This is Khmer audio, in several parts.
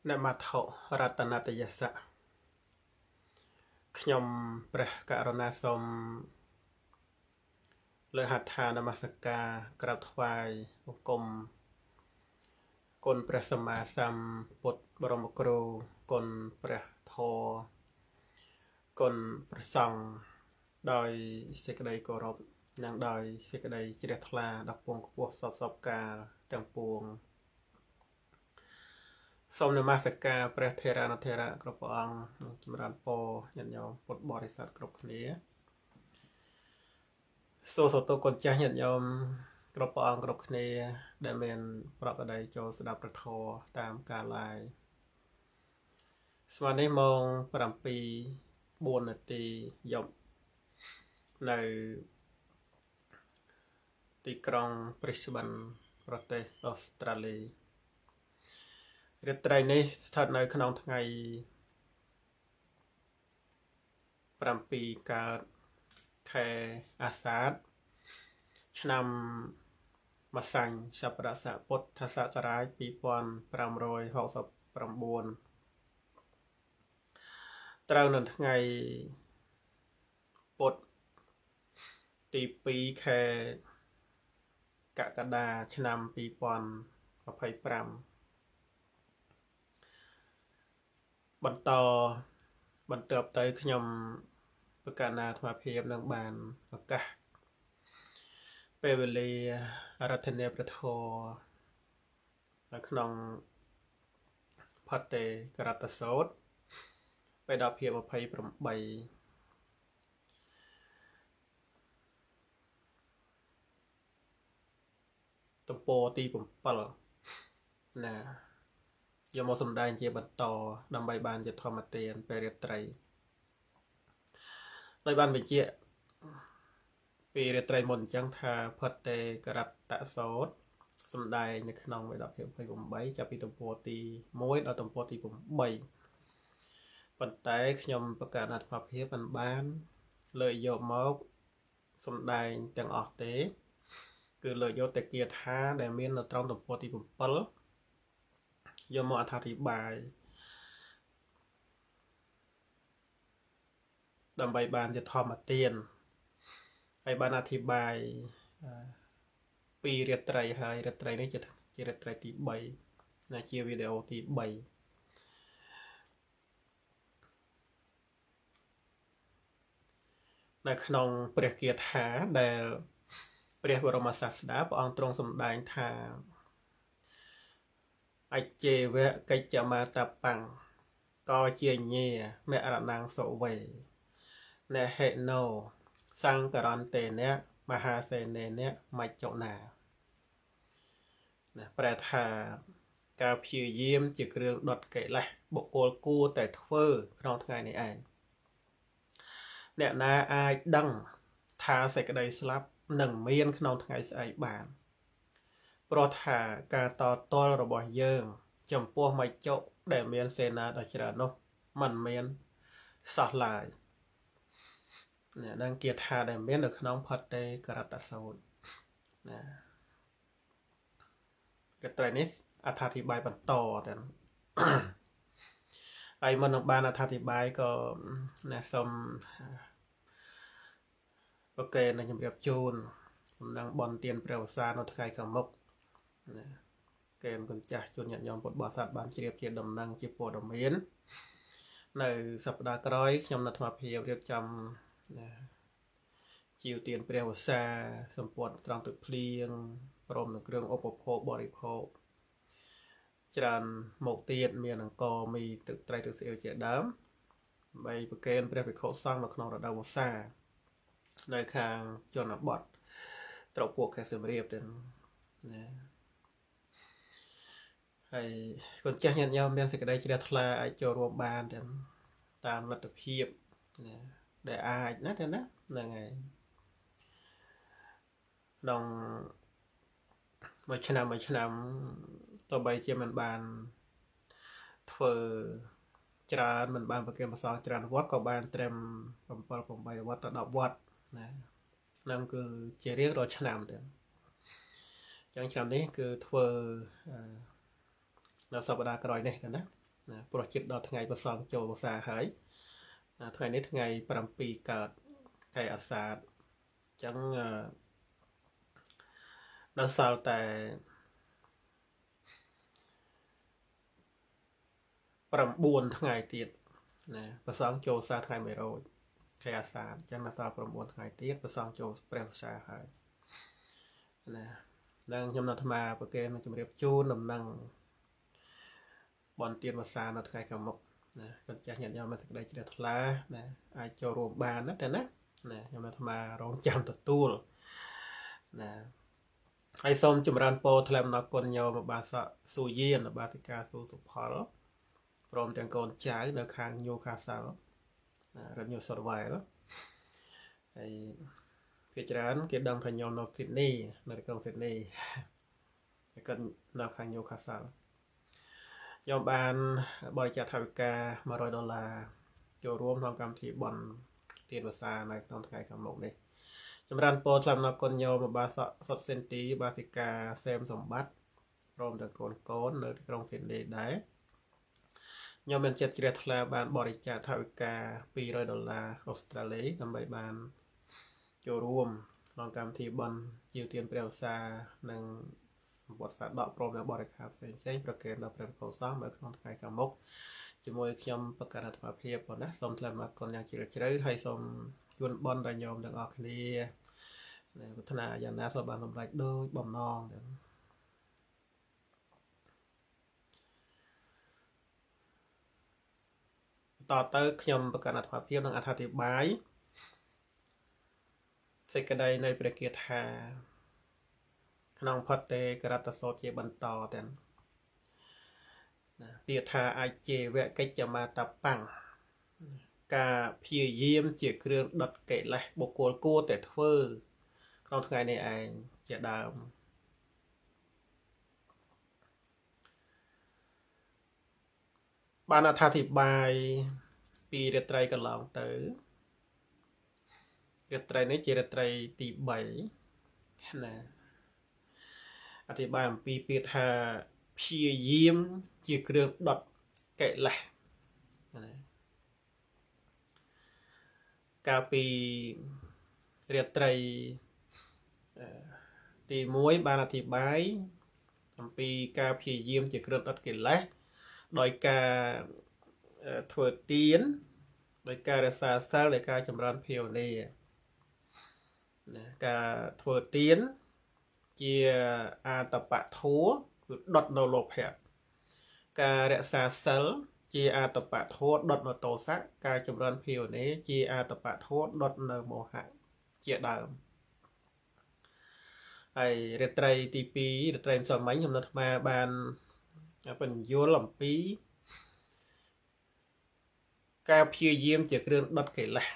นมัทโธรัตนตยสะขยมព្រះករុណាសូមលើហដ្ឋានមស្ការក្រាបថ្វាយបង្គំគុណព្រះសម្មាសម្ពុទ្ធបរមគ្រូគុណព្រះធម៌គុណព្រះសង្ឃដោយសេចក្តីគោរពនិងដោយសេចក្តីជ្រះថ្លាដល់ពងខ្ពស់សពកាលទាំងពួងសូមនមស្ការព្រះថេរានុថេរៈគ្រប់ព្រះអង្គចម្រើនពរញាតិញោមពុទ្ធបរិស័ទគ្រប់គ្នាសូមទោសគុណចាស់ញាតិញោមគ្រប់ព្រះអង្គគ្រប់គ្នាដែលមានប្រកបដោយចូលស្ដាប់ព្រះធម៌តាមកាលឡាយស្មើនេះម៉ោង7:04នាទីយប់នៅទីក្រុង Brisbane ប្រទេសអូស្ត្រាលីរាត្រីនេះស្ថិតនៅក្នុងថ្ងៃ7កើតខែអាសាឍឆ្នាំម្សាញ់សប្បុរស័កពុទ្ធសករាជ2569ត្រូវនៅថ្ងៃពុទ្ធទី2ខែកក្កដាឆ្នាំ2025បន្តទៅខ្ញុំប្រកាសណាអាត្មាភាពនឹងបានឱកាសពេលវេលារដ្ឋាភិបាលធរនៅក្នុងផតេករតសោតបេដកភាព28ទំព័រទី7ណាយកមកសម្ដែងជាបន្តដើម្បីបានជាធម្មទានពេលរាត្រីដោយបានបញ្ជាក់ពីរាត្រីមុនអញ្ចឹងថាផុតតេករតសោតសម្ដែងនៅក្នុងវេដកភាព28ចាប់ពីទំព័រទី1ដល់ទំព័រទី8ប៉ុន្តែខ្ញុំប្រកាសអាត្មាភាពមិនបានលើកយកមកសម្ដែងទាំងអស់ទេគឺលើកយកតែគាថាដែលមាននៅត្រង់ទំព័រទី7យកមកអត្ថាធិប្បាយដើម្បីបានជាធម្មទានហើយបានអធិប្បាយពីរាត្រីហើយរាត្រីនេះជារាត្រីទី3ណាជាវីដេអូទី3នៅក្នុងព្រះគាថាដែលព្រះបរមសាស្តាព្រះអង្គទ្រង់សម្ដែងថាអច្ចេវៈកិច្ចមាតបាំងក៏ជាញេមរណាំងសុវេណហេណោសង្ករន្តេនៈមហាសេនេនៈមច្ចុណាប្រែថាការព្យាយាមជាគ្រឿងដុតកិលេសបុគ្គលគួរតែធ្វើក្នុងថ្ងៃនេះឯងអ្នកណាអាចដឹងថាសេចក្តីស្លាប់នឹងមានក្នុងថ្ងៃស្អែកបានព្រោះថាការតតល់របស់យើងចំពោះមច្ចុដែលមានសេនាដ៏ច្រើននោះมันមានសោះឡើយនេះនឹងគាថាដែលមាននៅក្នុងផតតេករតសោតណារាត្រីនេះអត្ថាធិប្បាយបន្តទៅហើយមុននឹងបានអត្ថាធិប្បាយក៏ណាសូមអូខេនឹងជម្រាបជូនសំឡេងបនទានព្រះវស្សានៅថ្ងៃខាងមុខណាកេមគុណចាស់ជួនញាតិញោមពុទ្ធបរិស័ទបានជ្រាបជាដំណឹងជាព័ត៌មាននៅសប្តាហ៍ក្រោយខ្ញុំនៅអាត្មាភាពរៀបចំណាជីវទានព្រះវស្សាសម្ពាត់ត្រង់ទឹកភ្លៀងព្រមនឹងគ្រឿងឧបភោគបរិភោគច្រើនមកទៀតមានអង្គមីទឹកត្រីទឹកស្អៀវជាដើមដើម្បីប្រគេនព្រះភិក្ខុសង្ឃនៅក្នុងរដូវវស្សានៅខាងជនបទត្រពុកខេត្តសៀមរាបទៅណាហើយគុណចាស់ញាតិញោមមានសេចក្តីជ្រះថ្លាអាចចូលរួមបានតាមលទ្ធភាពណាដែលអាចណាទៅណាហ្នឹងហើយក្នុងមួយឆ្នាំទោះបីជាមិនបានធ្វើច្រើនមិនបានប្រគេនប្រសងច្រើនវត្តក៏បានត្រឹម7 8វត្តទៅ10វត្តណាហ្នឹងគឺជារៀងរាល់ឆ្នាំទៅអញ្ចឹងឆ្នាំនេះគឺធ្វើនៅសប្តាហ៍ក្រោយនេះទៅណា ព្រោះចិត្តដល់ថ្ងៃប្រសងចូលវស្សាហើយថ្ងៃនេះថ្ងៃ7កើតខែអាសាឍអញ្ចឹងដល់សល់តែ9ថ្ងៃទៀតណាប្រសងចូលសាថ្ងៃ100ខែអាសាឍអញ្ចឹងដល់សល់9ថ្ងៃទៀតប្រសងចូលព្រះវស្សាហើយណានឹងខ្ញុំនៅអាត្មាប្រកេនជម្រាបជូនដំណឹងបនទានវស្សានៅថ្ងៃខាងមុខណាកូនចាស់ញាតិញោមមានសេចក្តីជ្រះថ្លាណាអាចចូលរួមបានណាតែណាខ្ញុំនៅអាត្មារងចាំទទួលណាហើយសូមចម្រើនពរថ្លែងអំណរគុណញោមបាសកស៊ូយានបាសិកាស៊ូសុផលព្រមទាំងកូនចៅនៅខាងញូខាសាល់រដ្ឋញូសរវ៉ែលហើយគេច្រើនគេដឹងថាញោមនៅស៊ីដនីនៅក្រុងស៊ីដនីហើយក៏នៅខាងញូខាសាល់ញោមបានបរិច្ចាគថវិកា$100ចូលរួមក្នុងកម្មវិធីបន់ទានវស្សានៅក្នុងថ្ងៃខាងមុខនេះចម្រើនពរថ្លែងអំណរគុណញោមបាសកសុតសេនទីបាសិកាសេមសម្បត្តិព្រមទាំងកូននៅក្រុងស៊ីដនីដែរខ្ញុំមានចិត្តជ្រះថ្លាបានបរិច្ចាគថវិកា$200អូស្ត្រាលីដើម្បីបានចូលរួមក្នុងកម្មវិធីបន់ជាទានព្រះវស្សានិងវត្តសាដកព្រមទាំងបរិក្ខារផ្សេងៗប្រកេនដល់ព្រះកុសលនៅក្នុងថ្ងៃខាងមុខជាមួយខ្ញុំបកករណអាភិបប៉ុណ្ណាសូមថ្លែងអំណរគុណយ៉ាងជ្រាលជ្រៅហើយសូមជូនបន់ដល់ញោមទាំងអស់គ្នាប្រាថ្នាយ៉ាងណាសូមបានសម្រេចដោយបំណងតទៅខ្ញុំបកករណអាភិបនឹងអត្ថាធិប្បាយសេចក្តីនៃព្រះគាថាក្នុងផុតតេករតសោតជាបន្តទាំងពាក្យថាអាចជាវកិច្ចមាតបាំងការព្យាយាមជាគ្រឿងដុតកិលេសបុគ្គលគួរតែធ្វើក្នុងថ្ងៃនេះឯងជាដើមបានអត្ថាធិប្បាយពីរាត្រីកន្លងទៅរាត្រីនេះជារាត្រីទី3ណាអធិប្បាយអំពីពាក្យថាព្យាយាមជាគ្រឿងដុតកិលេសកាលពីរាត្រីទី1បានអធិប្បាយអំពីការព្យាយាមជាគ្រឿងដុតកិលេសដោយការធ្វើទានដោយការរក្សាសិលដោយការចម្រើនភាវនាការធ្វើទានជាអាតបៈធัวគឺដុតនៅលោភៈការរក្សាសិលជាអាតបៈធัวដុតនៅទោសៈការចម្រើនភាវនាជាអាតបៈធัวដុតនៅមោហៈជាដើមហើយរាត្រីទី2រាត្រីម្សិលមិញខ្ញុំនៅអាត្មាបានបញ្យល់អំពីការព្យាយាមជាគ្រឿងដុតកិលេស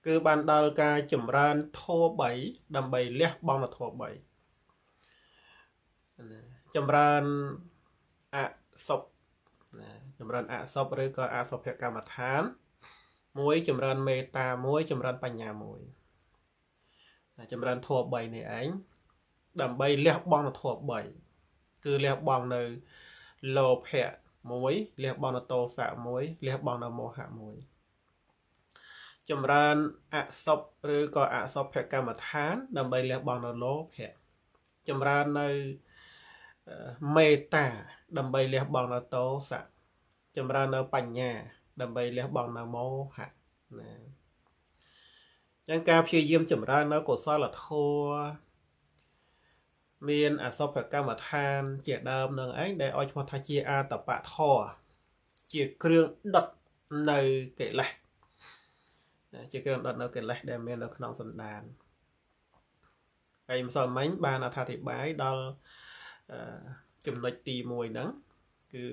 គឺបានដល់ការចម្រើនធម៌3ដើម្បីលះបង់នៅធម៌3ចម្រើនអសុបចម្រើនអសុបឬក៏អសុភកម្មដ្ឋាន1ចម្រើនមេត្តា1ចម្រើនបញ្ញា1ចម្រើនធម៌3នេះឯងដើម្បីលះបង់នៅធម៌3គឺលះបង់នៅលោភៈ1លះបង់នៅទោសៈ1លះបង់នៅមោហៈ1ចម្រើនអសុបឬក៏អសុភកម្មដ្ឋានដើម្បីលះបង់នៅលោភៈចម្រើននៅមេត្តាដើម្បីលះបង់នៅទោសៈចម្រើននៅបញ្ញាដើម្បីលះបង់នៅមោហៈណាចឹងការព្យាយាមចម្រើននៅកុសលធម៌មានអសុភកម្មដ្ឋានជាដើមនឹងឯងដែលឲ្យឈ្មោះថាជាអាតបៈធម៌ជាគ្រឿងដុតនៅកិលេសជាគ្រឿងដុតនៅកិលេសដែលមាននៅក្នុងសន្តានហើយម្សិលមិញបានអត្ថាធិប្បាយដល់ចំណុចទី1ហ្នឹងគឺ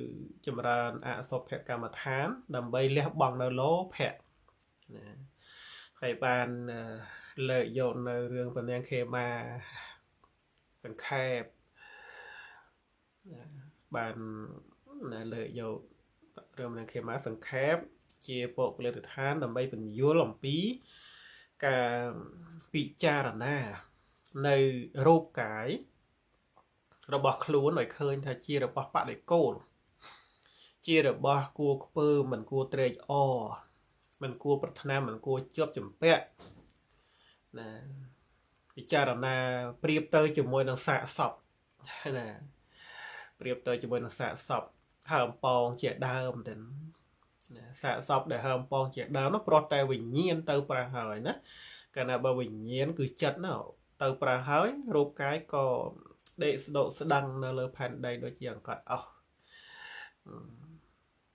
ចម្រើនអសុភកម្មដ្ឋានដើម្បីលះបង់នៅលោភៈណាហើយបានលើកយកនៅរឿងពនាងខេមាសង្ខេបបានលើកយករឿងពនាងខេមាសង្ខេបជាពុគលិកដ្ឋានដើម្បីបញ្យល់អំពីការពិចារណានៅរូបកាយរបស់ខ្លួនឲ្យឃើញថាជារបស់បដិគោល ជារបស់គួរខ្ពើមិនគួរត្រេកអរមិនគួរប្រាថ្នាមិនគួរជាប់ជំពាក់ណាពិចារណាប្រៀបទៅជាមួយនឹងសាកសពណាប្រៀបទៅជាមួយនឹងសាកសពហើមប៉ងជាដើមទៅសាកសពដែលហើមប៉ងជាដើមនោះព្រោះតែវិញ្ញាណទៅប្រះហើយណាកាលណាបើវិញ្ញាណគឺចិត្តណាទៅប្រះហើយរូបកាយក៏ដេកស្ដុកស្ដឹងនៅលើផែនដីដូចជាអង្កត់អស់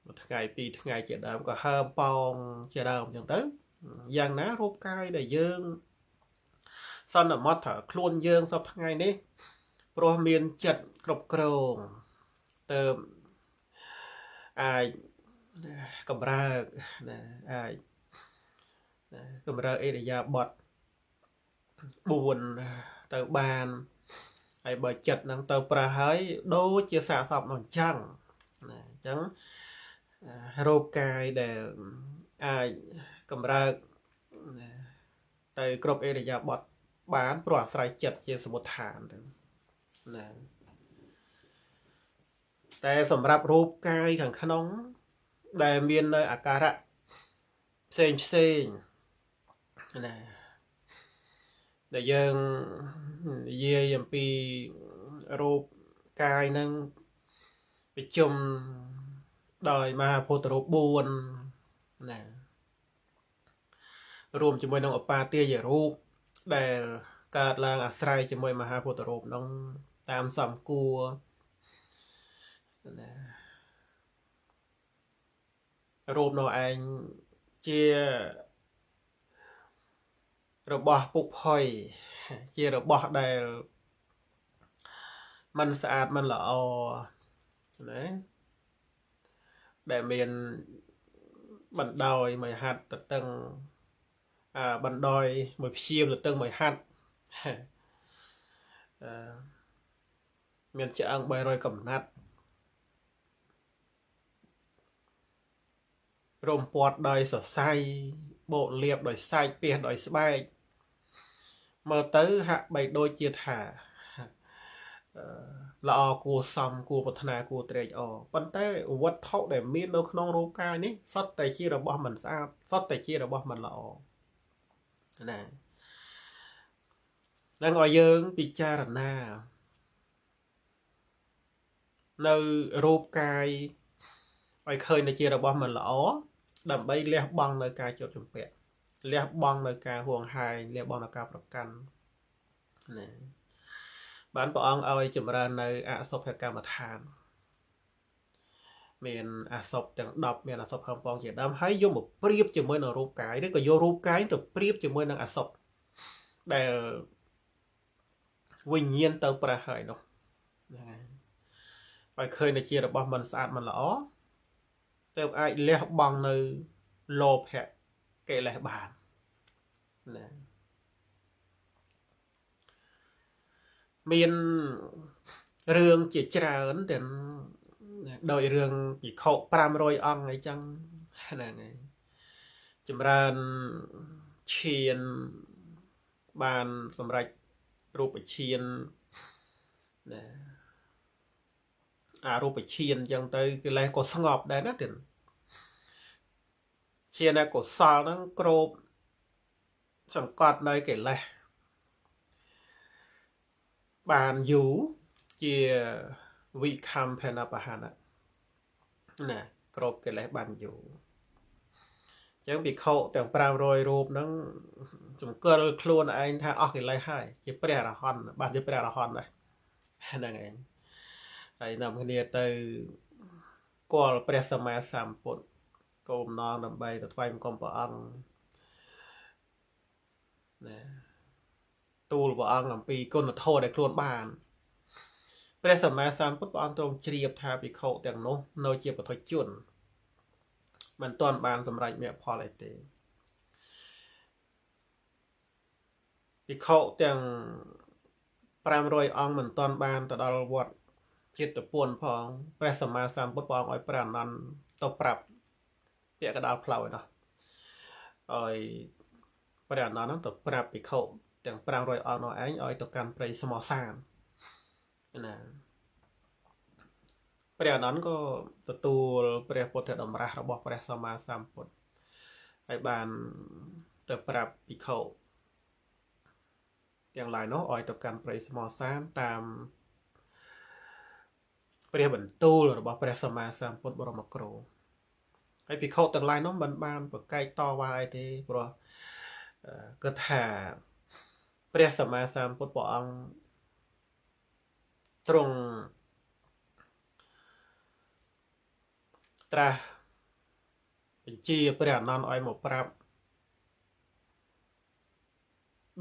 មួយថ្ងៃពីរថ្ងៃជាដើមក៏ហើមប៉ងជាដើមអញ្ចឹងទៅយ៉ាងណារូបកាយដែលយើងសន្មត់ថាខ្លួនយើងសពថ្ងៃនេះព្រោះមានចិត្តគ្រប់គ្រងទៅអាចកម្រើកណាអាចកម្រើកអេរយាប័ត4ទៅបានហើយបើចិត្តហ្នឹងទៅប្រះហើយដូចជាសាកសពនោះអញ្ចឹងណាអញ្ចឹងរោគកាយដែលអាចកម្រើកទៅគ្រប់អេរយាប័តបានព្រោះអាស្រ័យចិត្តជាសមុដ្ឋានណាតែសម្រាប់រូបកាយខាងក្នុងដែលមាននៅអាការៈផ្សេងណាដែលយើងនិយាយអំពីរូបកាយនឹងប្រជុំដោយមហាពុទ្ធរូប4ណារួមជាមួយនឹងឧបាទាយរូបដែលកើតឡើងអាស្រ័យជាមួយមហាពុទ្ធរូបនោះតាមសំគួរណារូបនោះឯងជារបស់ពុកផុយជារបស់ដែលมันស្អាតมันល្អណាដែលមានបណ្ដោយមួយហាត់ទៅតឹងបណ្ដោយមួយព្យាមទៅតឹងមួយហាត់មានឆ្អឹង300កំណាត់រំពាត់ដោយសរសៃបូកលាបដោយសាច់ពាសដោយស្បែកមើលទៅហាក់បីដូចជាថាល្អគួរសមគួរប្រាថ្នាគួរត្រេកអរប៉ុន្តែវត្ថុដែលមាននៅក្នុងរូបកាយនេះសុទ្ធតែជារបស់មិនស្អាតសុទ្ធតែជារបស់មិនល្អណានឹងឲ្យយើងពិចារណានៅរូបកាយឲ្យឃើញតែជារបស់មិនល្អដើម្បីលះបង់នៅការជាប់ជំពាក់លះបង់នៅការហួងហែងលះបង់នៅការប្រកាន់ណាបានព្រះអង្គឲ្យចម្រើននៅអសុភកម្មដ្ឋានមានអសុភទាំង10មានអសុភខំពងជាដើមហើយយកមកប្រៀបជាមួយនឹងរូបកាយឬក៏យករូបកាយទៅប្រៀបជាមួយនឹងអសុភដែលវិញ្ញាណទៅប្រះហើយនោះហ្នឹងហើយឲ្យឃើញតែជារបស់មិនស្អាតមិនល្អទើបអាចលះបង់នៅលោភៈកិលេសបានណាមានរឿងជាច្រើនទាំងដោយរឿងភិក្ខុ500អង្គអីចឹងហ្នឹងហើយចម្រើនឈានបានសម្រេចរូបឈានណាអារូបឈានអញ្ចឹងទៅកិលេសក៏ស្ងប់ដែរណាទៀតឈានកុសលហ្នឹងគ្របសង្កត់នៅកិលេសបានយូរជាវិខំភេណបហានៈណាគ្របកិលេសបានយូរអញ្ចឹងភិក្ខុទាំង500រូបហ្នឹងសម្គាល់ខ្លួនឯងថាអស់កិលេសហើយជាព្រះអរហន្តបានជាព្រះអរហន្តដែរហ្នឹងឯងហើយនាំគ្នាទៅគាល់ព្រះសម្មាសម្ពុទ្ធគោលបំណងដើម្បីទៅថ្វាយបង្គំព្រះអង្គណាទូលព្រះអង្គអំពីគុណធម៌ដែលខ្លួនបានព្រះសម្មាសម្ពុទ្ធព្រះអង្គទ្រង់ជ្រាបថាភិក្ខុទាំងនោះនៅជាពុទ្ធជនមិនទាន់បានសម្រេចមគ្គផលអីទេភិក្ខុទាំង500អង្គមិនទាន់បានទៅដល់វត្តចិត្តពុនផងព្រះសម្មាសម្ពុទ្ធព្រះអង្គឲ្យព្រះអនន្តទៅប្រាប់ពាក្យកដាលផ្លូវឯនោះឲ្យព្រះអនន្តហ្នឹងទៅប្រាប់ភិក្ខុទាំង500អង្គនោះឯងឲ្យទៅកាន់ព្រៃស្មោសានណា ព្រះអនន្តក៏ទទួលព្រះពុទ្ធតម្រាស់របស់ព្រះសម្មាសម្ពុទ្ធហើយបានទៅប្រាប់ភិក្ខុទាំងឡាយនោះឲ្យទៅកាន់ព្រៃស្មោសានតាមព្រះបន្ទូលរបស់ព្រះសម្មាសម្ពុទ្ធបរមគ្រូហើយភិក្ខុទាំងឡាយនោះមិនបានប្រកែកតវ៉ាអីទេព្រោះគាត់ថាព្រះសម្មាសម្ពុទ្ធព្រះអង្គទ្រង់ត្រាស់បញ្ជាព្រះអនន្តឲ្យមកប្រាប់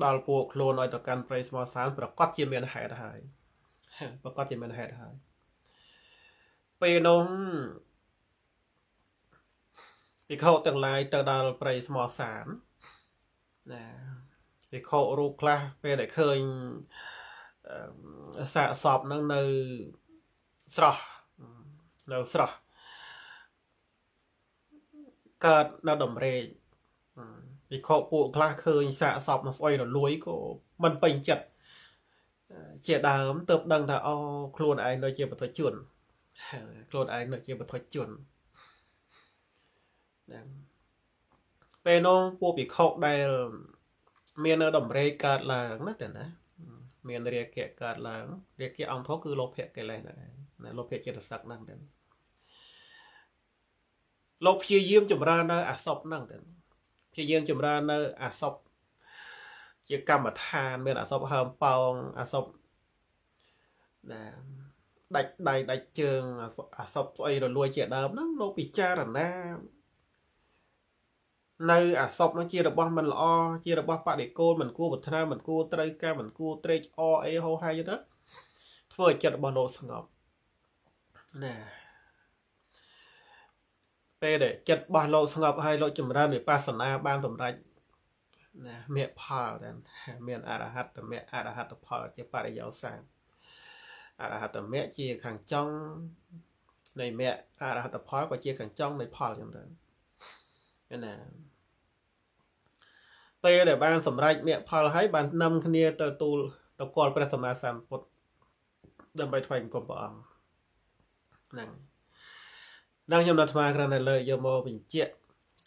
ដល់ពួកខ្លួនឲ្យទៅកាន់ព្រៃស្មោសានប្រកាសជាមានហេតុហើយប្រកាសជាមានហេតុហើយពេលនោះភិក្ខុទាំងឡាយទៅដល់ព្រៃស្មោសានណាភិក្ខុរូបខ្លះពេលដែលឃើញសាកសពនឹងនៅស្រស់កើតនៅដំរេកភិក្ខុពួកខ្លះឃើញសាកសពនឹងស្អុយរលួយក៏មិនពេញចិត្តជាដើមទើបដឹងថាអូខ្លួនឯងនៅជាបុថុជនខ្លួនឯងនៅជាបុថុជនណាពេលនោះពួកភិក្ខុដែលមាននៅដំរេកកើតឡើងណាតែណាមានរាគៈកើតឡើងរាគៈអង្គធំគឺលោភៈកិលេសហ្នឹងណាលោភៈចិត្តសឹកហ្នឹងទៅលោកព្យាយាមចម្រើននៅអសពហ្នឹងទៅព្យាយាមចម្រើននៅអសពជាកម្មដ្ឋានមានអសពហើមប៉ោងអសពណាដាច់ដៃដាច់ជើងអសពស្អីរលួយជាដើមហ្នឹងលោកពិចារណានៅអសពនោះជារបស់មិនល្អជារបស់បដិគោលមិនគួរប្រាថ្នាមិនគួរត្រូវការមិនគួរត្រេកអរអីហោហាយទៅធ្វើឲ្យចិត្តរបស់លោកស្ងប់ណាពេលដែលចិត្តរបស់លោកស្ងប់ហើយលោកចម្រើនវិបស្សនាបានសម្រេចណាមគ្គផលដែរមានអរហត្តមគ្គអរហត្តផលជាបរិយោសាអរហត្តមគ្គជាខាងចុងនៃមគ្គអរហត្តផលក៏ជាខាងចុងនៃផលចឹងទៅណាពេលដែលបានសម្រេចមគ្គផលហើយបាននាំគ្នាទៅទូលទៅគាល់ព្រះសម្មាសម្ពុទ្ធដើម្បីថ្វាយបង្គំព្រះអង្គហ្នឹងខ្ញុំនៅអាត្មាគ្រាន់តែលើកយកមកបញ្ជាក់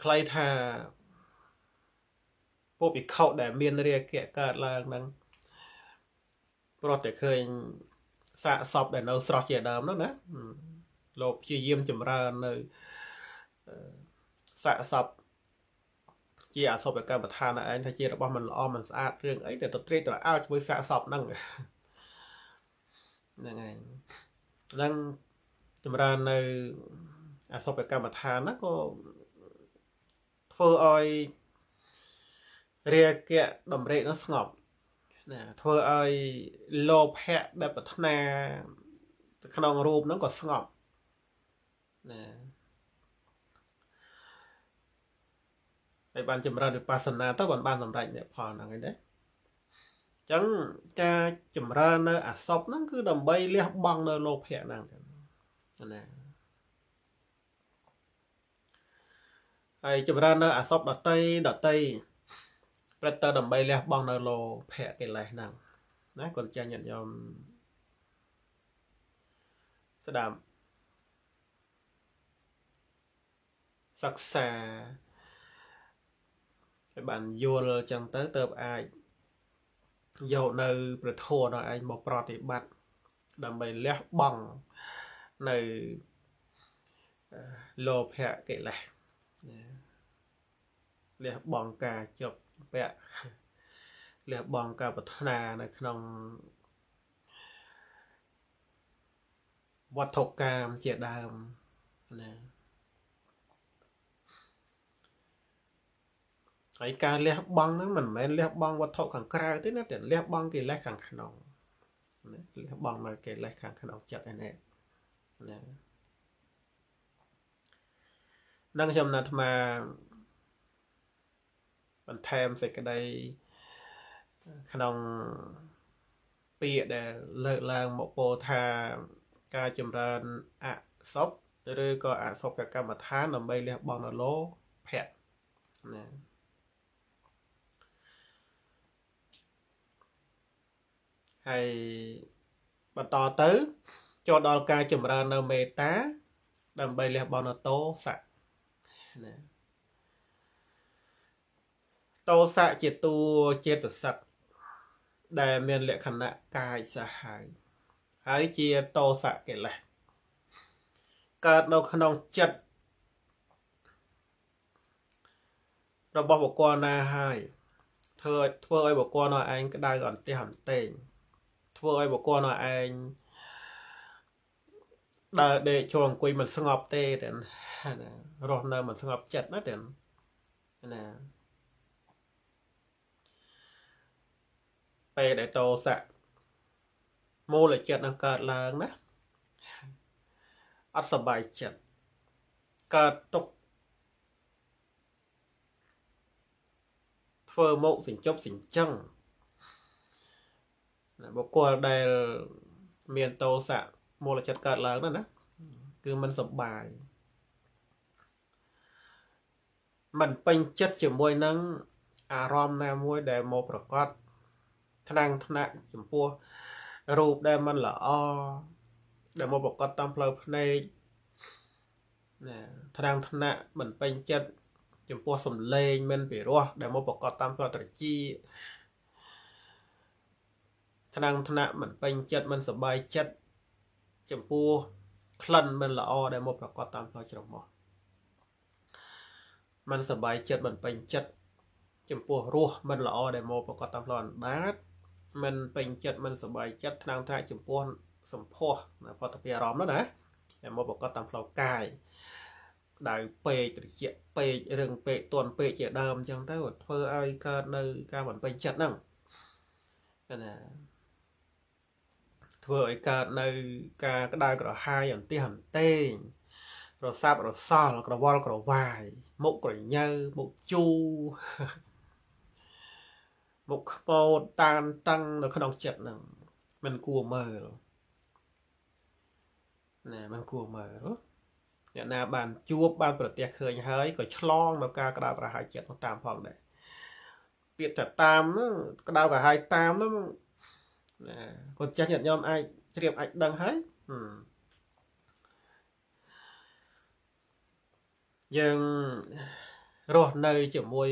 ខ្លីថាពួកភិក្ខុដែលមានរាគៈកើតឡើងហ្នឹងព្រោះតែឃើញសាកសពដែលនៅស្រស់ជាដើមហ្នឹងណាលោកព្យាយាមចម្រើននៅសាកសពជាអសពកម្មដ្ឋានឯងថាជារបស់មិនល្អមិនស្អាតរឿងអីតែទៅត្រេកត្រអាលជាមួយសាកសពហ្នឹងហ្នឹងឯងហ្នឹងចម្រើននៅអសពកម្មដ្ឋានហ្នឹងក៏ធ្វើឲ្យរាគៈដំរេកនោះស្ងប់ណាធ្វើឲ្យលោភៈដែលប្រាថ្នាក្នុងរូបហ្នឹងក៏ស្ងប់ណាហើយបានចម្រើនវិបស្សនាទៅបានសម្រេចមគ្គផលហ្នឹងឯងដែរអញ្ចឹងការចម្រើននៅអសពហ្នឹងគឺដើម្បីលះបង់នៅលោភៈហ្នឹងណាហើយចម្រើននៅអសពដតីប្រតិដើម្បីលះបង់នៅលោភៈកិលេសហ្នឹងណាគាត់ចាញ់ញាតិញោមស្ដាប់សិក្សាឲ្យបានយល់ចឹងទៅអាចយកនៅប្រធមដល់ឯងមកប្រតិបត្តិដើម្បីលះបង់នៅលោភៈកិលេសលះបង់ការជាប់ពាក់លះបង់ការប្រាថ្នានៅក្នុងវត្ថុកាមជាដើមណាហើយការលះបង់ហ្នឹងមិនមែនលះបង់វត្ថុខាងក្រៅទេណាតែលះបង់កិលេសខាងក្នុងណាលះបង់នៅកិលេសខាងក្នុងចិត្តឯនេះណានឹងខ្ញុំណាត់អាត្មាបន្ថែមសេចក្តីក្នុងពាក្យដែលលើកឡើងមកពោលថាការចម្រើនអសពឬក៏អសពកម្មដ្ឋានដើម្បីលះបង់នៅលោភៈណាហើយបន្តទៅ ចូលដល់ការចម្រើននៅមេត្តាដើម្បីលះបង់នៅទោសៈណាទោសៈជាតួចេតសិកដែលមានលក្ខណៈកាយសាហាវហើយជាទោសៈកិលេសកើតនៅក្នុងចិត្តរបស់បុគ្គលណាហើយធ្វើឲ្យបុគ្គលនោះឯងក្តៅអន្ទះអន្ទែងធ្វើឲ្យបុគ្គលនោះឯងដើរដេកចូលអង្គុយមិនស្ងប់ទេតែណារស់នៅមិនស្ងប់ចិត្តណាតែណាពេលដែលតោសៈមូលចិត្តនឹងកើតឡើងណាអត់សប្បាយចិត្តកើតទុកធ្វើមុខសិញ្ចប់សិញ្ចឹងបុគ្គលដែលមានតោសៈមូលចិត្តកើតឡើងណាគឺមិនសប្បាយមិនពេញចិត្តជាមួយនឹងអារម្មណ៍ណាមួយដែលមកប្រកបថ្នាំងថ្នាក់ចំពោះរូបដែលមិនល្អដែលមកប្រកបតាមផ្លូវភ្នែកណាថ្នាំងថ្នាក់មិនពេញចិត្តចំពោះសំឡេងមិនពិរោះដែលមកប្រកបតាមផ្លូវត្រចៀកថ្នាំងថ្នាក់មិនពេញចិត្តមិនសប្បាយចិត្តចំពោះក្លិនមិនល្អដែលមកប្រកបតាមផ្លូវច្រមុះមិនសប្បាយចិត្តមិនពេញចិត្តចំពោះរសមិនល្អដែលមកប្រកបតាមផ្លូវអណ្ដាតមិនពេញចិត្តមិនសប្បាយចិត្តថ្នាំងថ្នាក់ចំពោះសម្ផស្សផុតពីអារម្មណ៍នោះណាដែលមកប្រកបតាមផ្លូវកាយដៅពេកត្រជាក់ពេករឹងពេកទន់ពេកជាដើមអញ្ចឹងទៅធ្វើឲ្យកើតនៅការមិនពេញចិត្តហ្នឹងណាធ្វើឲ្យកើតនៅការក្តៅក្រហាយអន្ទះអន្ទែងរសាប់រសល់ក្រវល់ក្រវាយមុខក្រញើមុខជូរមុខខ្ពោតតានតឹងនៅក្នុងចិត្តហ្នឹងមិនគួរមើលណាមិនគួរមើលអ្នកណាបានជួបបានប្រទះឃើញហើយក៏ឆ្លងនៅការក្តៅក្រហាយចិត្តនោះតាមផងដែរពាក្យថាតាមក្តៅក្រហាយតាមនោះណាគាត់ចាស់ញាតិញោមអាចជ្រាបអាចដឹងហើយយើងរស់នៅជាមួយ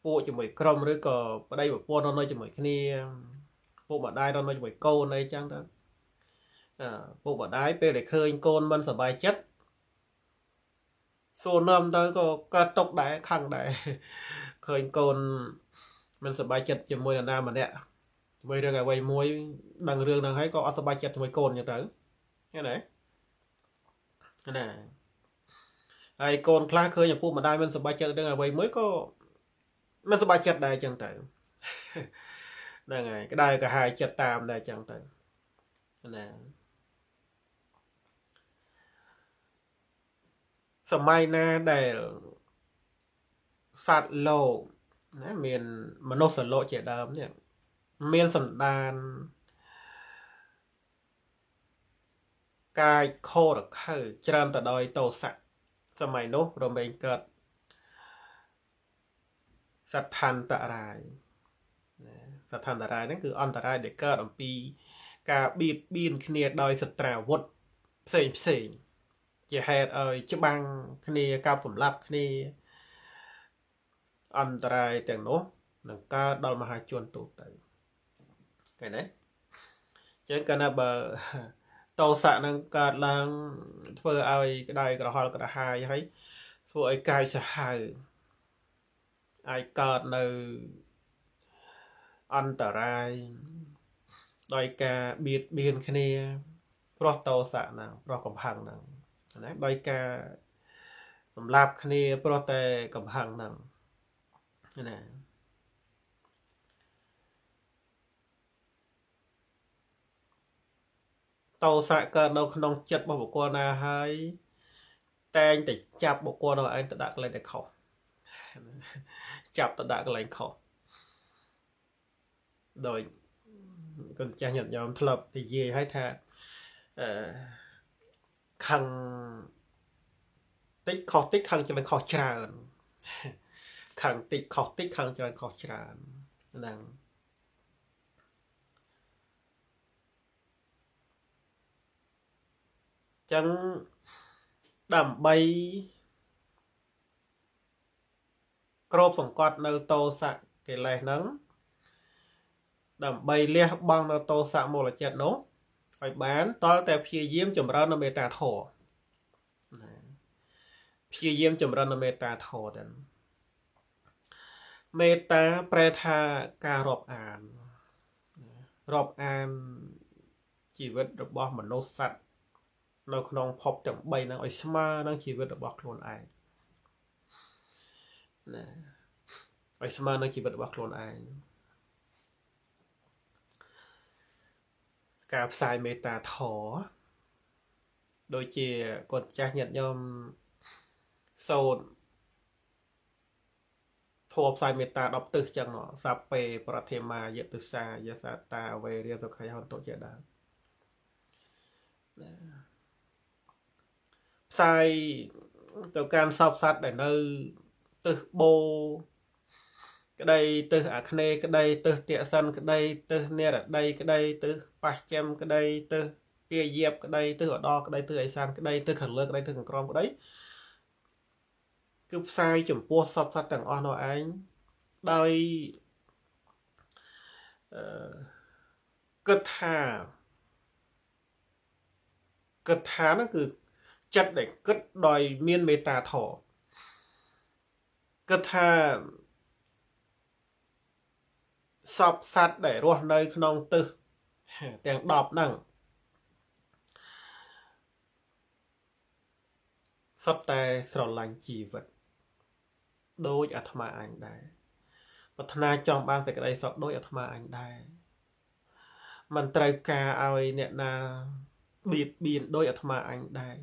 ពួកជាមួយក្រុមឬក៏ប្តីប្រពន្ធរស់នៅជាមួយគ្នាពុកម្ដាយរស់នៅជាមួយកូនអីចឹងទៅពុកម្ដាយពេលដែលឃើញកូនមិនសប្បាយចិត្តសួរនាំទៅក៏កើតຕົកដែរខឹងដែរឃើញកូនមិនសប្បាយចិត្តជាមួយនរណាម្នាក់ជាមួយរឿងអ្វីមួយដឹងរឿងហ្នឹងហើយក៏អត់សប្បាយចិត្តជាមួយកូនចឹងទៅឃើញទេណាហើយកូនខ្លះឃើញឪពុកម្ដាយមិនសប្បាយចិត្តរឿងអ្វីមួយក៏មិនសប្បាយចិត្តដែរចឹងទៅហ្នឹងហើយក្តៅក្រហាយចិត្តតាមដែរចឹងទៅណាសម័យណាដែលសត្វលោកណាមានមនុស្សលោកជាដើមនេះមានសន្តានកាយខោរខើច្រើនទៅដោយតោសៈសម័យនោះរមែងកើតសត្ឋានតរាយសត្ឋានតរាយហ្នឹងគឺអន្តរាយដែលកើតអំពីការបៀតបៀនគ្នាដោយសត្រាវុធផ្សេងផ្សេងជាហេតុឲ្យច្បាំងគ្នាកាប់សម្លាប់គ្នាអន្តរាយទាំងនោះនឹងកើតដល់មហាជនទូទៅឃើញទេចឹងកាលណាបើតោសៈនឹងកើតឡើងធ្វើឲ្យក្តៅក្រហល់ក្រហាយហើយធ្វើឲ្យកាយសាហាវអាចកើតនៅអន្តរាយដោយការបៀតបៀនគ្នាព្រោះតោសៈហ្នឹងព្រោះកំហឹងហ្នឹងណាដោយការសម្លាប់គ្នាព្រោះតែកំហឹងហ្នឹងណាតោសៈកើតនៅក្នុងចិត្តរបស់បុគ្គលណាហើយតែងតែចាប់បុគ្គលនោះឯងទៅដាក់កន្លែងដែលខុសចាប់ទៅដាក់កន្លែងខុសដោយកូនចាស់ញាតិញោមធ្លាប់និយាយឲ្យថាខឹងតិចខុសតិចខឹងច្រើនខុសច្រើនខឹងតិចខុសតិចខឹងច្រើនខុសច្រើនហ្នឹង ចឹងដើម្បីគ្របសង្កត់នៅតោសៈកិលេសហ្នឹងដើម្បីលះបង់នៅតោសៈមូលចិត្តនោះឲ្យបានតលតែព្យាយាមចម្រើននៅមេត្តាធម៌ព្យាយាមចម្រើននៅមេត្តាធម៌ទៅមេត្តាប្រែថាការរាប់អានរាប់អានជីវិតរបស់មនុស្សសត្វនៅក្នុងភពទាំង3ហ្នឹងឲ្យស្មើនឹងជីវិតរបស់ខ្លួនឯងណាឲ្យស្មើនឹងជីវិតរបស់ខ្លួនឯងការផ្សាយមេត្តាធម៌ដូចជាកូនចាស់ញាតិញោមសូត្រធម៌ផ្សាយមេត្តា10ទិសចឹងសัพពេប្រធិមាយទិសាយសាតាវេរិយសុខយហន្តុជាដើមផ្សាយទៅកាន់សពសត្វដែលនៅទិសបូក្តីទិសអាគ្នេយ៍ក្តីទិសទៈសិនក្តីទិសនិរតីក្តីទិសបស្ចិមក្តីទិសពាយាបក្តីទិសឧត្តរក្តីទិសឦសានក្តីទិសខាងលើក្តីទិសខាងក្រោមក្តីគឺផ្សាយចំពោះសពសត្វទាំងអស់នោះឯងដោយគិតថាហ្នឹងគឺចិត្តដែលគិតដោយមានមេត្តាធម៌គិតថាសពសត្វដែលរស់នៅក្នុងទិសទាំង10ហ្នឹងសុទ្ធតែស្រឡាញ់ជីវិតដូចអាត្មាអញដែរប្រាថ្នាចង់បានសេចក្តីសុខដូចអាត្មាអញដែរមិនត្រូវការឲ្យអ្នកណាបៀតបៀនដោយអាត្មាអញដែរ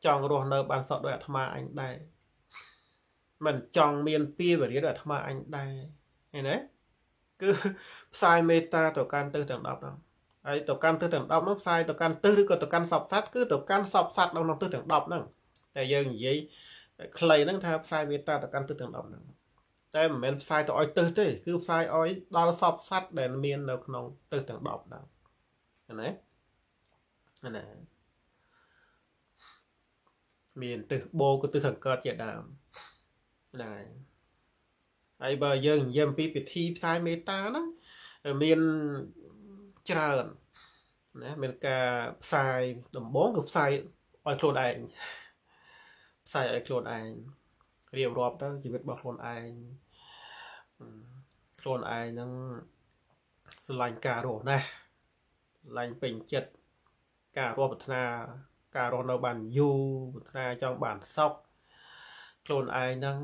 ចង់រស់នៅបានសុខដោយអាត្មាអញដែរមិនចង់មានពាវរិយដោយអាត្មាអញដែរឃើញទេគឺផ្សាយមេត្តាទៅកាន់ទិសទាំង10ហ្នឹងហើយទៅកាន់ទិសទាំង10ហ្នឹងផ្សាយទៅកាន់ទិសឬក៏ទៅកាន់សពសត្វគឺទៅកាន់សពសត្វក្នុងទិសទាំង10ហ្នឹងតែយើងនិយាយខ្លីហ្នឹងថាផ្សាយមេត្តាទៅកាន់ទិសទាំង10ហ្នឹងតែមិនមែនផ្សាយទៅឲ្យទិសទេគឺផ្សាយឲ្យដល់សពសត្វដែលមាននៅក្នុងទិសទាំង10ដែរណាមានទិសបូក៏ទិសខាងកើតជាដើមហ្នឹងហើយបើយើងនិយាយអំពីពិធីផ្សាយមេត្តាហ្នឹងមានច្រើនណាមានការផ្សាយដំបូងគឺផ្សាយឲ្យខ្លួនឯងផ្សាយឲ្យខ្លួនឯងរៀបរាប់ទៅជីវិតរបស់ខ្លួនឯងហ្នឹងស្រឡាញ់ការរស់ណាស់ស្រឡាញ់ពេញចិត្តការរស់ប្រាថ្នាការរស់នៅបានយូរប្រាថ្នាចង់បានសុខខ្លួនឯងហ្នឹង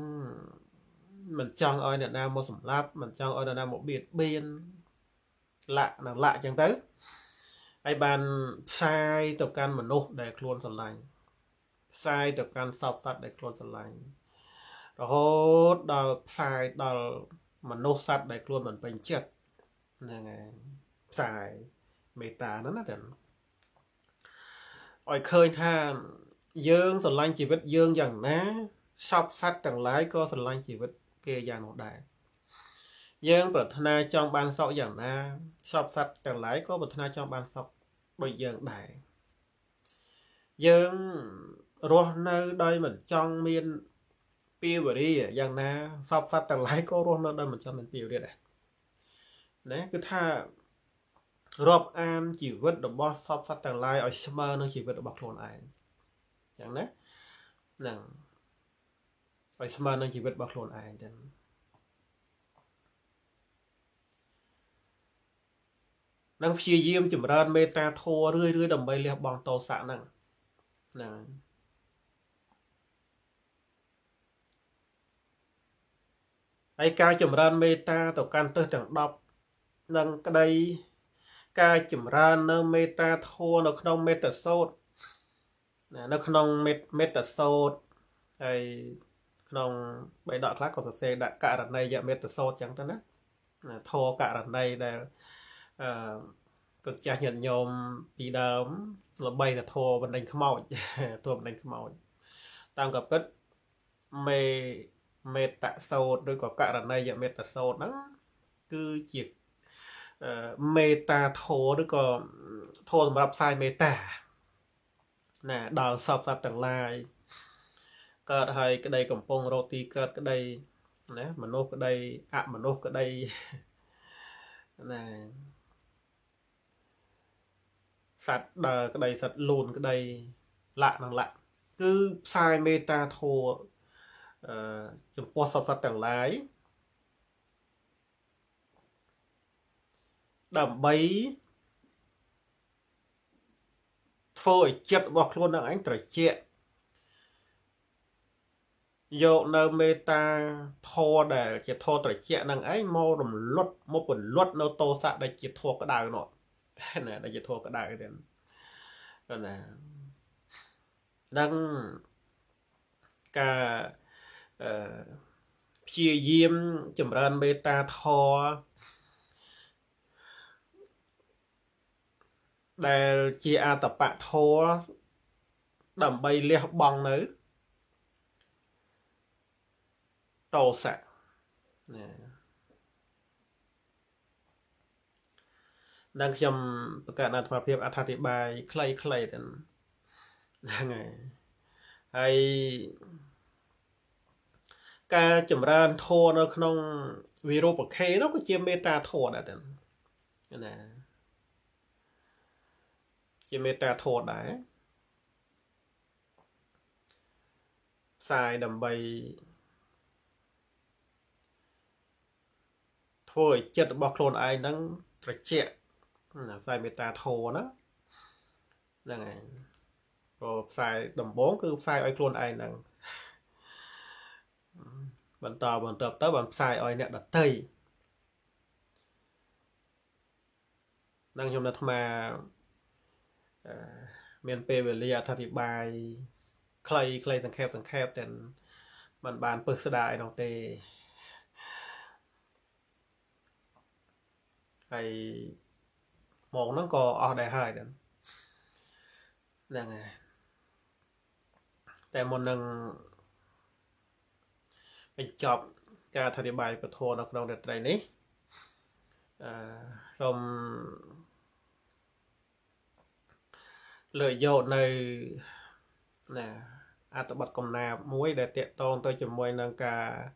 មិនចង់ឲ្យអ្នកណាមកសម្លាប់មិនចង់ឲ្យអ្នកណាមកបៀតបៀនលាក់អញ្ចឹងទៅហើយបានផ្សាយទៅកាន់មនុស្សដែលខ្លួនស្រឡាញ់ផ្សាយទៅកាន់សពសត្វដែលខ្លួនស្រឡាញ់រហូតដល់ផ្សាយដល់មនុស្សសត្វដែលខ្លួនមិនពេញចិត្តហ្នឹងហើយផ្សាយមេត្តាហ្នឹងណាតែឲ្យឃើញថាយើងស្រឡាញ់ជីវិតយើងយ៉ាងណាសពសត្វទាំងឡាយក៏ស្រឡាញ់ជីវិតគេយ៉ាងនោះដែរយើងប្រាថ្នាចង់បានសុខយ៉ាងណាសពសត្វទាំងឡាយក៏ប្រាថ្នាចង់បានសុខដូចយើងដែរយើងរស់នៅដោយមិនចង់មានពាវរិយយ៉ាងណាសពសត្វទាំងឡាយក៏រស់នៅដោយមិនចង់មានពាវរិយដែរណាគឺថារាប់អានជីវិតរបស់សពសត្វទាំងឡាយឲ្យស្មើនឹងជីវិតរបស់ខ្លួនឯងអញ្ចឹងណាហ្នឹងឲ្យស្មើនឹងជីវិតរបស់ខ្លួនឯងចឹងនឹងព្យាយាមចម្រើនមេត្តាធម៌រឿយៗដើម្បីលះបង់ទោសៈហ្នឹងហើយការចម្រើនមេត្តាទៅកាន់ទិសទាំង10នឹងក្តីការចម្រើននៅមេត្តាធម៌នៅក្នុងមេត្តាសូត្រនៅក្នុងមេត្តាសូត្រហើយក្នុងបេដកខ្លះក៏សរសេរដាក់ករណីយមេត្តាសូត្រចឹងទៅណាធម៌ករណីដែលក៏ចាស់ញាតិញោមពីដើមល្បីតែធម៌បណ្ដេញខ្មោចធម៌បណ្ដេញខ្មោចតាមកពិតមេត្តាសូត្រឬក៏ករណីយមេត្តាសូត្រហ្នឹងគឺជាមេត្តាធម៌ឬក៏ធម៌សម្រាប់ផ្សាយមេត្តា nè đào sập sạch tầng lai cợt hay cái đây cầm pông roti cợt cái đây nè mà nốt cái đây mà nốt cái đây nè sạch đờ cái đây sạch lùn cái đây lạ năng lạ cứ sai meta thua chụp qua sập sạch tầng lái đầm bấy thôi chết bọc luôn đang ánh trời chết dụ nơi meta thô để chỉ thô trời chết năng ấy mô đầm luật một quần luật nô tô sạ đây chỉ thô cái đài nọ này đây chỉ thô cái đài đến rồi nè nâng cả chia diêm chấm ran meta thô để chia a tập bạ thô đầm bay leo bằng nữa tô sạ nè đang chấm cảนัดมาเพียบอธิบายใครๆกันยังไงไอการจำรานโทในขนมวีโรปเคnóก็เจียมเมตาโทได้แต่นะเจียมเมตาโทได้สายดำใบถ้วยจัดบอกโคลนไอ้นั่งตระเจาะสายเมตาโทนะยังไงพอสายดำบ้งคือสายไอ้โคลนไอ้นั่งบันต่อบันเติบเติบบันสายไอ้เนี่ยดัดเตยนั่งชมนัดมาเมียนเปเวลียอธิบายใครสังแคบแต่มันบานเปิดสดายน้องเตไอมองนั่งก็ออกได้ให้เด่นนั่งไงแต่มันนั่งไปจอบการอธิบายประโทนน้องเด็ดไรนี้สมเลยโยนในnè à tập bật cầm nạp muối để tiện tôn tôi chùm muối nâng cả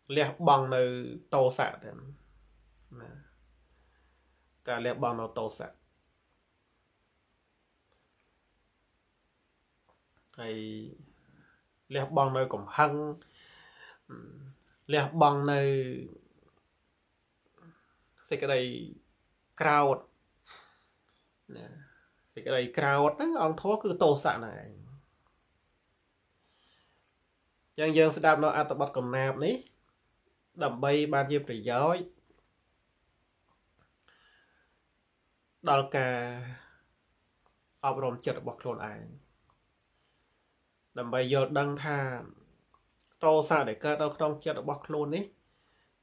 liệt bằng nơi tô sạ cả liệt bằng nơi tô sạ hay liệt bằng nơi cổng hăng liệt bằng nơi thì cái này crowd nè thì cái này crowd đó ông thố cứ tô sạ này chẳng dân sẽ đạp nó à tập bật cầm nạp ní đầm bay ban nhiêu trời gió đó cảอบรมចិត្តរបស់ខ្លួនឯងដើម្បីយល់ដឹងថាតោសាដែលកើតនៅក្នុងចិត្តរបស់ខ្លួននេះ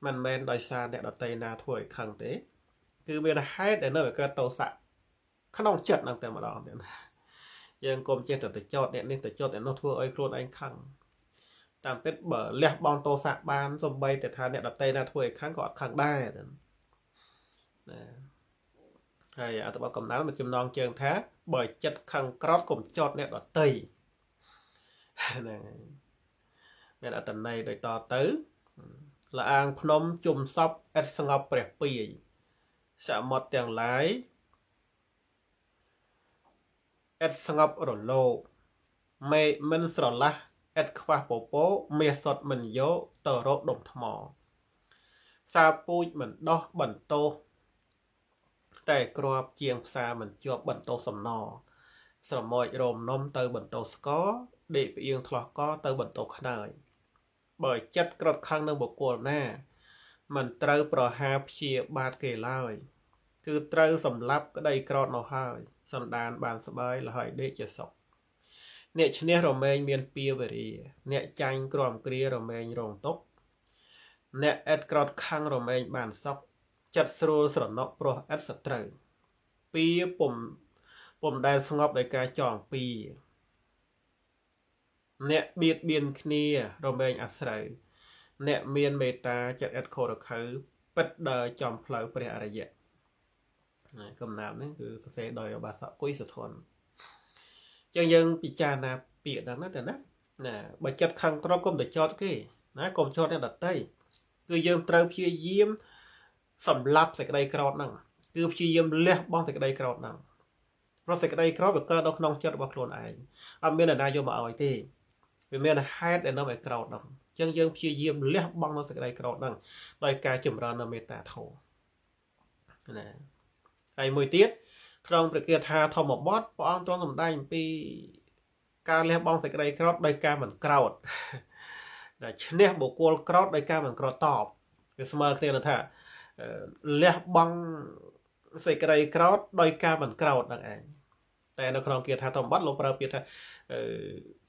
មិនមែនដោយសារអ្នកដតីណាធ្វើឲ្យខឹងទេគឺមានហេតុដែលនៅឲ្យកើតតោសាក្នុងចិត្តហ្នឹងតែម្ដងទៀតយើងកុំចេះតែចោតអ្នកនេះទៅចោតអ្នកនោះធ្វើឲ្យខ្លួនឯងខឹងតាមពិតបើលះបង់តោសាបានសំបីតែថាអ្នកដតីណាធ្វើឲ្យខឹងក៏អត់ខឹងដែរណាហើយអត្ថបទកំណត់មួយចំណងជើងថាបើចិត្តខឹងក្រោតកុំចោតអ្នកដតីហ្នឹងមានអត្តន័យដូចតទៅលអាងភ្នំជុំសពឥតស្ងប់ព្រះពាយសមុទ្រទាំងឡាយឥតស្ងប់រលោមេមិនស្រឡះឥតខ្វះពពោមាសសុតមិនយកទៅរកដុំថ្មសាពូជមិនដោះបន្ទោសតែក្របជាងផ្សារមិនជាប់បន្ទោសសំណស្រមោចរោមនំទៅបន្ទោសស្កដេកផ្អៀងថ្លោះកទៅបន្ទោសខ្នើយបើចិត្តក្រត់ខឹងនឹងបុគ្គលណាមិនត្រូវប្រហារព្យាបាទគេឡើយគឺត្រូវសម្លាប់ក្តីក្រោតនោះហើយសន្តានបានស្បើយលហើយដេកជាសុខអ្នកឈ្នះរមែងមានពៀវរាអ្នកចាញ់ក្រំគ្រារមែងរងទុកអ្នកឥតក្រោតខឹងរមែងបានសុខចិត្តស្រួលស្រណុកព្រោះឥតសត្រូវពៀពុំដែលស្ងប់ដោយការចងពៀអ្នកបៀតបៀនគ្នារមែងអាស្រ័យអ្នកមានមេត្តាចិត្តឥតខុសរខើពិតដើរចំផ្លូវព្រះអរិយ cầm nạp đấy cứ sẽ đòi bà sợ quý sự thuần chẳng dân bị cha nạp bị đáng nát nè bà chặt khăn có công để cho cái nãy còn cho nên đặt tay cứ dân trao chia diêm sầm lấp sẽ cái đây crowd năng cứ chia diêm leh bong sẽ cái đây crowd năngเพราะ sẽ cái đây crowd được cơ đâu không cho được luôn ai anh biết là ai vô mà ở thì vì mình là hai để nó phải crowd năng chẳng dân chia diêm leh bong nó sẽ cái đây crowd năng đòi ca chùm ra nó meta thổ nèไอ้มวยติดครองประเกียรทาทอมบอสป้องตรงตำได้ปีการเลี้ยบองใส่กระไดกรอดโดยการเหมือนกรอดแต่ชนิดบุกโกลกรอดโดยการเหมือนกรอดตอบคือเสมอเนี่ยนะท่าเลี้ยบองใส่กระไดกรอดโดยการเหมือนกรอดนั่นเองแต่ในครองเกียรทาทอมบอสลงประเกียรทา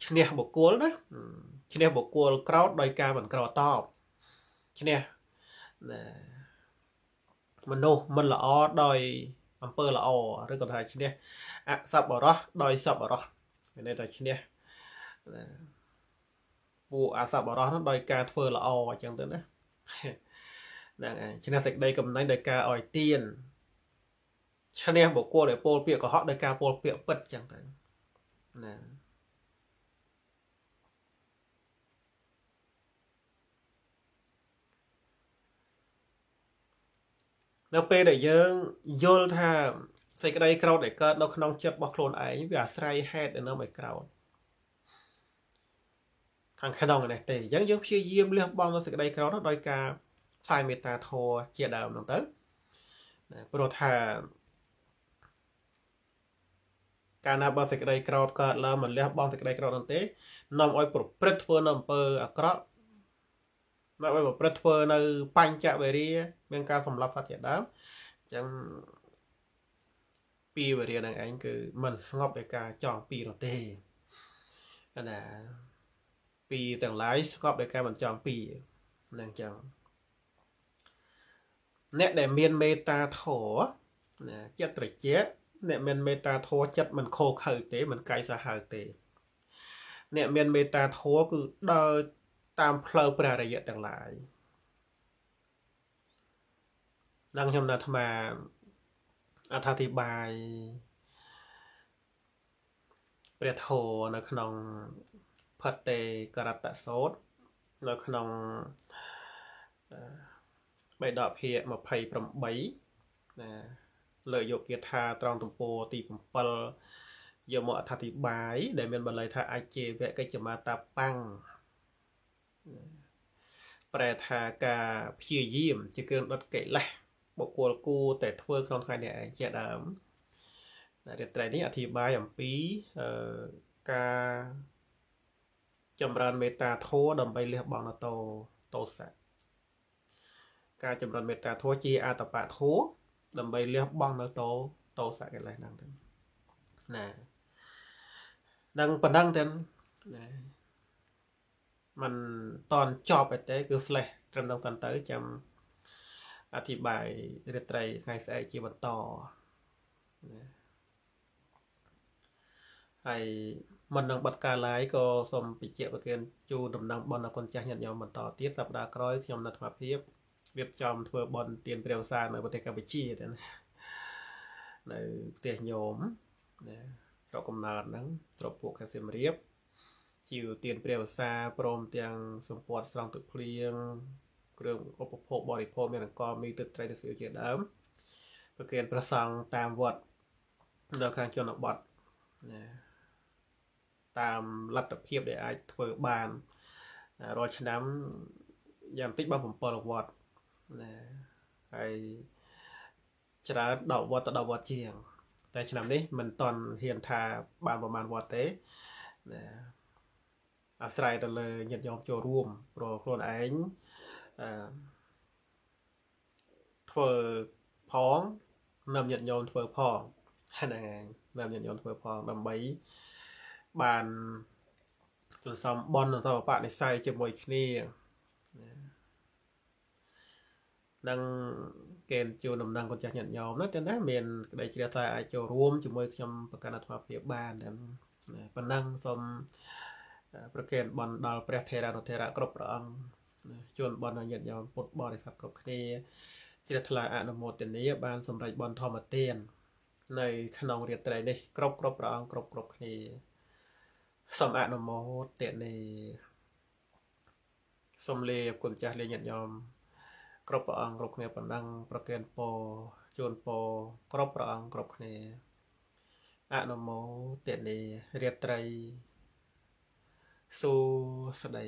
ชนิดบุกโกลนะชนิดบุกโกลกรอดโดยการเหมือนกรอดตอบชนิดมันโนมันละออโดยอำเภอละออหรือก็ไทยชนิดอะสับบอรอโดยสับบอรอในแต่ชนิดปูอาสับบอรอโดยการเฟอละออจังตัวนะนั่นไงชนิดเสกได้กำนันโดยการอ่อยเตียนชนิดบอกโก้โดยโปลเปียกก็ฮอตโดยการโปลเปียกเปิดจังตัวนะแล้วเปย์ได้เยอะโยนท่าใส่กระไดกราวได้ก็เราขนองจัดบอกโคลนไอ้วิอาไซเฮดเนาะไม่กราวทางขนองเนี่ยแต่ยังเพียเยี่ยมเลือกบอลเราใส่กระไดกราวโดยการใส่เมตาโทเจียดาวน้องเต้โปรธาการนับบอลใส่กระไดกราวก็เราเหมือนเลือกบอลใส่กระไดกราวนั่นเต้นำอ้อยปลุกเปรตเฟอร์นำเปอร์อักระนำอ้อยปลุกเปรตเฟอร์ในปัญจเวรีเป็นการสำหรับสัตว์เจียดาวจังปีเวรีนั่นเองคือมันสงบในการจองปีเราเต้นะปีต่างหลายสงบในการมันจองปีนั่นจังเนี่ยแต่เมียนเมตาโถนะเจ็ดตรีเจ็ดเนี่ยเมียนเมตาโถจัดมันโคเขยเต้มันไกลสหายเต้เนี่ยเมียนเมตาโถคือเดินตามเพลย์ประระยะต่างหลายดังชำนาญธรรมาอธิบายเปรียโทในขนมพัตเตกรัตตโสดในขนมใบดอกเพียมาไพ่ปรำใบเลยโยกเกียธาตรองตุ่มโปตีปุ่มเปลยมอธิบายได้เป็นบรรลัยท่าไอเจเวกจะมาตาปังแปรธากาเพียยิ้มจะเกินรถเกล้บกวลกูแต่ทั่วครองไทยเนี่ยเจ้าดำเดี๋ยวแต่นี้อธิบายอย่างปีการจำรันเมตาโทดำไปเรียบบางโตสักการจำรันเมตาโทจีอาตปะโทดำไปเรียบบางโตสักอะไรนั่งเต็มนะดังปนดังเต็มนะมันตอนจอบไปเต้คือเลยจำต้องตันเต๋อจำอธิบายเรื่องไตรไงใส่จีบันต่อไอ้มันนังบัดการไลก็สมปิเจประเกินจูดำนังบอลนักคนจ้างยันยอมมันต่อที่สัปดาห์คล้อยยอมนัดมาเพียบเรียบจอมทัวบอลเตียนเปรียวซาในประเทศกัมพูชีในประเทศโยมเรากำนันนั้นเราปลูกแคลเซียมเรียบจิวเตียนเปรียวซาโปรมเตียงสมปวดสร้างตึกเพลียงเครื่องอุปโภคบริโภคมีหนังกอมีตึกไตรเสียวเจียดประเกินประสังตามวัดดาวคางจนบัดตามรัฐเพียบได้ไอ้เปิดบานรอยชน้ำยามติดบ้านผมเปิดวัดไอ้ชนะดอกวัดต่อดอกวัดเชียงแต่ชน้ำนี้มันตอนเฮียนทาบานประมาณวัดเต้อาศัยแต่เลยยันยอมโจร่วมโปรโคลนไอ้เปิดพ้องนำยันยอมเปิดพ้องให้นางนำยันยอมเปิดพ้องนำใบบานจนซ้ำบอลจนซ้ำปะในไซจะมวยนี่ดังเกณฑ์จูนำดังคนจากหยัดยอมนั่นแต่นั้นเมียนได้เชียร์ไทยไอโจรวมจะมวยชมประกันอัตราเพียบบานนั้นปนังสมประเกณฑ์บอลดาวประเทศราโนเทระกรบร้องจนบอลหยัดยอมปลดบอลในสัตว์กรบคดี ជ្រះថ្លាអនុមោទនាបានសម្រេចបន់ធម្មទាននៅក្នុងរាត្រីនេះគ្រប់ព្រះអង្គគ្រប់គ្នាសូមអនុមោទនាសូមលាគុណចាស់លាញាតិញោមគ្រប់ព្រះអង្គគ្រប់គ្នាបណ្ដឹងប្រកេនពរជូនពរគ្រប់ព្រះអង្គគ្រប់គ្នាអនុមោទនារាត្រីសួស្តី